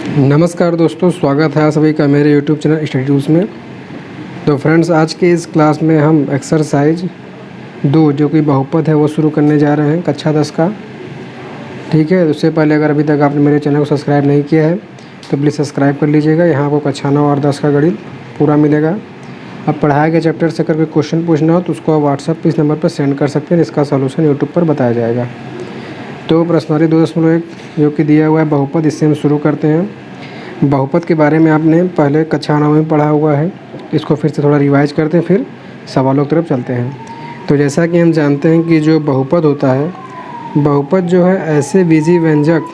नमस्कार दोस्तों, स्वागत है आप सभी का मेरे YouTube चैनल स्टडी टूल्स में। तो फ्रेंड्स, आज के इस क्लास में हम एक्सरसाइज 2 जो कि बहुपद है वो शुरू करने जा रहे हैं, कक्षा 10 का। ठीक है, उससे पहले अगर अभी तक आपने मेरे चैनल को सब्सक्राइब नहीं किया है तो प्लीज़ सब्सक्राइब कर लीजिएगा। यहाँ आपको कक्षा 9 और 10 का गणित पूरा मिलेगा। अब पढ़ाए गए चैप्टर से करके क्वेश्चन पूछना हो तो उसको आप व्हाट्सएप पे इस नंबर पर सेंड कर सकते हैं। इसका सॉल्यूशन यूट्यूब पर बताया जाएगा। तो प्रश्नावली 2.1 जो कि दिया हुआ है बहुपद, इससे हम शुरू करते हैं। बहुपद के बारे में आपने पहले कक्षा 9 में पढ़ा हुआ है, इसको फिर से थोड़ा रिवाइज करते हैं, फिर सवालों की तरफ चलते हैं। तो जैसा कि हम जानते हैं कि जो बहुपद होता है, बहुपद जो है ऐसे बीजीय व्यंजक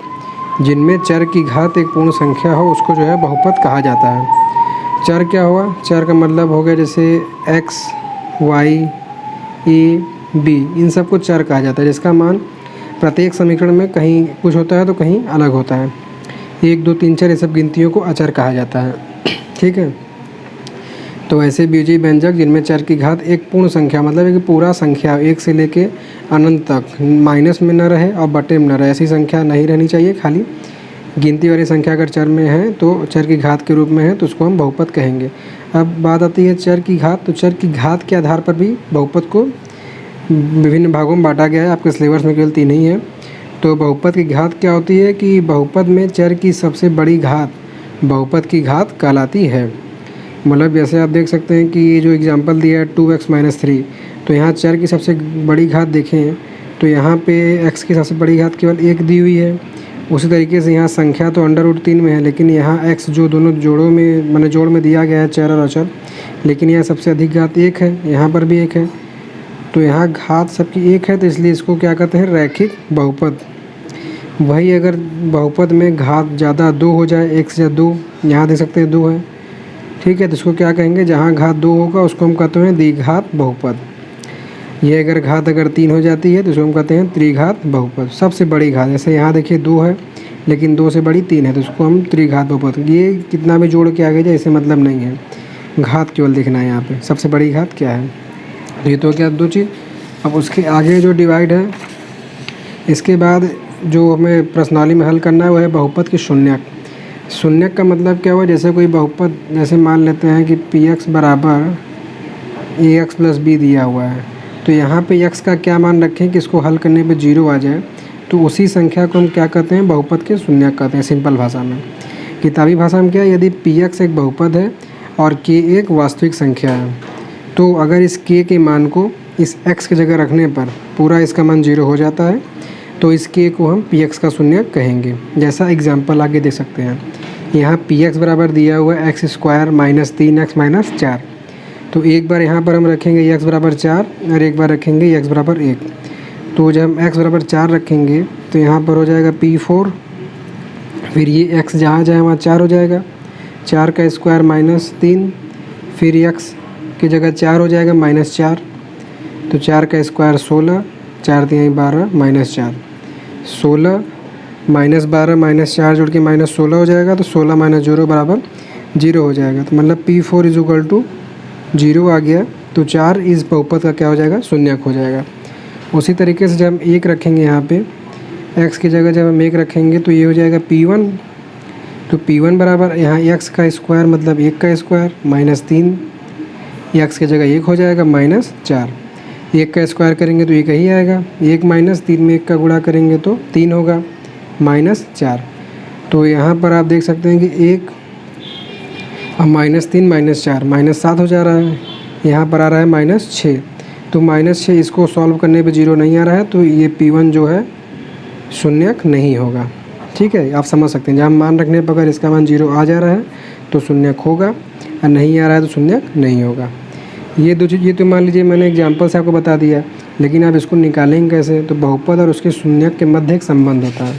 जिनमें चर की घात एक पूर्ण संख्या हो उसको जो है बहुपद कहा जाता है। चर क्या हुआ? चर का मतलब हो गया जैसे x, y, a, b, इन सब को चर कहा जाता है, जिसका मान प्रत्येक समीकरण में कहीं कुछ होता है तो कहीं अलग होता है। 1, 2, 3, 4 ये सब गिनतियों को अचर कहा जाता है। ठीक है, तो ऐसे बीजीय व्यंजक जिनमें चर की घात एक पूर्ण संख्या मतलब है कि पूरा संख्या 1 से लेके अनंत तक माइनस में न रहे और बटे में न रहे, ऐसी संख्या नहीं रहनी चाहिए। खाली गिनती वाली संख्या अगर चर में है तो चर की घात के रूप में है तो उसको हम बहुपद कहेंगे। अब बात आती है चर की घात। तो चर की घात के आधार पर भी बहुपद को विभिन्न भागों में बांटा गया है। आपके सिलेबस में केवल 3 ही है। तो बहुपद की घात क्या होती है कि बहुपद में चर की सबसे बड़ी घात बहुपद की घात कहलाती है। मतलब जैसे आप देख सकते हैं कि ये जो एग्जांपल दिया है 2x - 3, तो यहाँ चर की सबसे बड़ी घात देखें तो यहाँ पे x की सबसे बड़ी घात केवल 1 दी हुई है। उसी तरीके से यहाँ संख्या तो √3 में है, लेकिन यहाँ x जो दोनों जोड़ों में माने जोड़ में दिया गया है चर और अचर, लेकिन यहाँ सबसे अधिक घात 1 है, यहाँ पर भी 1 है। तो यहाँ घात सबकी 1 है तो इसलिए इसको क्या कहते हैं? रैखिक बहुपद। वही अगर बहुपद में घात ज़्यादा 2 हो जाए, 1 से ज़्यादा 2, यहाँ देख सकते हैं 2 है। ठीक है, तो इसको क्या कहेंगे? जहाँ घात 2 होगा उसको हम कहते हैं द्विघात बहुपद। ये अगर घात 3 हो जाती है तो इसको हम कहते हैं त्रिघात बहुपद। सबसे बड़ी घात, जैसे यहाँ देखिए 2 है लेकिन 2 से बड़ी 3 है तो इसको हम त्रिघात बहुपद। ये कितना भी जोड़ के आगे जाए इससे मतलब नहीं है, घात केवल देखना है यहाँ पे, सबसे बड़ी घात क्या है। ये तो क्या 2 चीज़। अब उसके आगे जो डिवाइड है, इसके बाद जो हमें प्रश्नावली में हल करना है वो है बहुपद की शून्यक। शून्यक का मतलब क्या हुआ? जैसे कोई बहुपद, जैसे मान लेते हैं कि px बराबर ax + b दिया हुआ है, तो यहाँ पे x का क्या मान रखें कि इसको हल करने पे 0 आ जाए, तो उसी संख्या को हम क्या कहते हैं? बहुपद के शून्यक कहते हैं। सिंपल भाषा में, किताबी भाषा में क्या है? यदि px एक बहुपद है और k एक वास्तविक संख्या है, तो अगर इस k के मान को इस x की जगह रखने पर पूरा इसका मान 0 हो जाता है, तो इस k को हम px का शून्यक कहेंगे। जैसा एग्जाम्पल आगे देख सकते हैं, यहाँ px बराबर दिया हुआ है x² - 3x - 4। तो एक बार यहाँ पर हम रखेंगे x बराबर 4 और एक बार रखेंगे x बराबर 1। तो जब हम x बराबर 4 रखेंगे तो यहाँ पर हो जाएगा p4, फिर ये x जहाँ जाए वहाँ 4 हो जाएगा, 4 का स्क्वायर -3, फिर x की जगह 4 हो जाएगा -4, तो 4 का स्क्वायर 16, 4 3 12 -4, 16 -12 -4 जोड़ के -16 हो जाएगा, तो 16 - 0 बराबर 0 हो जाएगा। तो मतलब p4 = 0 आ गया। तो 4 इस बहुपद का क्या हो जाएगा? शून्यक हो जाएगा। उसी तरीके से जब हम 1 रखेंगे यहाँ पे x की जगह जब हम 1 रखेंगे तो ये हो जाएगा p1। तो p1 बराबर यहाँ x का स्क्वायर मतलब 1 का स्क्वायर -3, x की जगह 1 हो जाएगा -4। 1 का स्क्वायर करेंगे तो 1 ही आएगा, 1 - 3 में 1 का गुणा करेंगे तो 3 होगा -4। तो यहाँ पर आप देख सकते हैं कि 1 अब -3 - 4 -7 हो जा रहा है, यहाँ पर आ रहा है -6। तो -6 इसको सॉल्व करने पे 0 नहीं आ रहा है, तो ये p1 जो है शून्यक नहीं होगा। ठीक है, आप समझ सकते हैं। जहाँ मान रखने पर अगर इसका मान 0 आ जा रहा है तो शून्यक होगा और नहीं आ रहा है तो शून्यक नहीं होगा। ये 2 चीज़, ये तो मान लीजिए मैंने एग्जाम्पल से आपको बता दिया, लेकिन आप इसको निकालेंगे कैसे? तो बहुपद और उसके शून्यक के मध्य एक संबंध होता है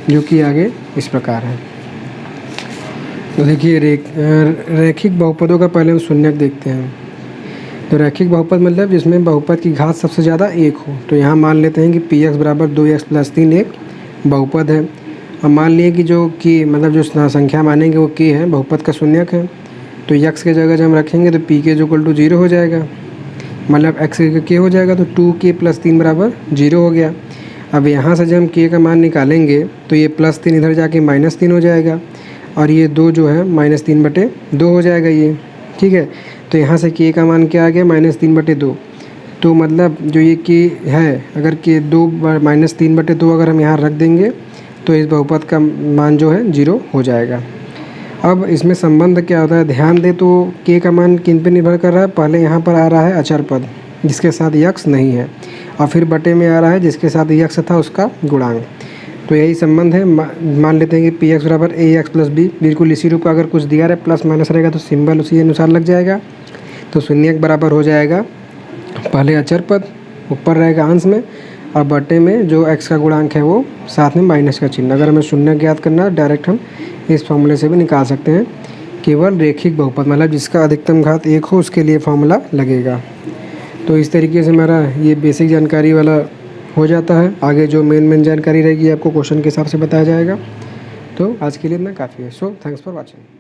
जो कि आगे इस प्रकार है। तो देखिए रैखिक बहुपदों का पहले हम शून्यक देखते हैं। तो रैखिक बहुपद मतलब जिसमें बहुपद की घात सबसे ज़्यादा 1 हो। तो यहाँ मान लेते हैं कि px बराबर 2x + 3 एक बहुपद है। अब मान लिए कि जो k मतलब जो संख्या मानेंगे वो k है, बहुपद का शून्यक है। तो x की जगह जब हम रखेंगे तो pk = 0 हो जाएगा, मतलब x की k हो जाएगा, तो 2k + 3 बराबर 0 हो गया। अब यहाँ से जब हम k का मान निकालेंगे तो ये +3 इधर जाके -3 हो जाएगा। और ये 2 जो है -3/2 हो जाएगा ये, ठीक है। तो यहाँ से के का मान क्या आ गया, -3/2। तो मतलब जो ये के है, अगर के 2 -3/2 अगर हम यहाँ रख देंगे तो इस बहुपद का मान जो है 0 हो जाएगा। अब इसमें संबंध क्या होता है, ध्यान दे तो के का मान किन पे निर्भर कर रहा है, पहले यहाँ पर आ रहा है अचर पद जिसके साथ यक्स नहीं है, और फिर बटे में आ रहा है जिसके साथ यक्स था उसका गुणांक। तो यही संबंध है। मान लेते हैं कि पी एक्स बराबर ए एक्स प्लस बी, बिल्कुल इसी रूप का अगर कुछ दिया रहे प्लस माइनस रहेगा तो सिंबल उसी अनुसार लग जाएगा। तो शून्य के बराबर हो जाएगा पहले अचर पद ऊपर रहेगा अंश में, और बटे में जो एक्स का गुणांक है वो साथ में माइनस का चिन्ह। अगर हमें शून्य ज्ञात करना है डायरेक्ट हम इस फॉर्मूले से भी निकाल सकते हैं। केवल रेखिक बहुपद मतलब जिसका अधिकतम घात 1 हो उसके लिए फॉर्मूला लगेगा। तो इस तरीके से हमारा ये बेसिक जानकारी वाला हो जाता है। आगे जो मेन जानकारी रहेगी आपको क्वेश्चन के हिसाब से बताया जाएगा। तो आज के लिए इतना काफ़ी है। So thanks for watching.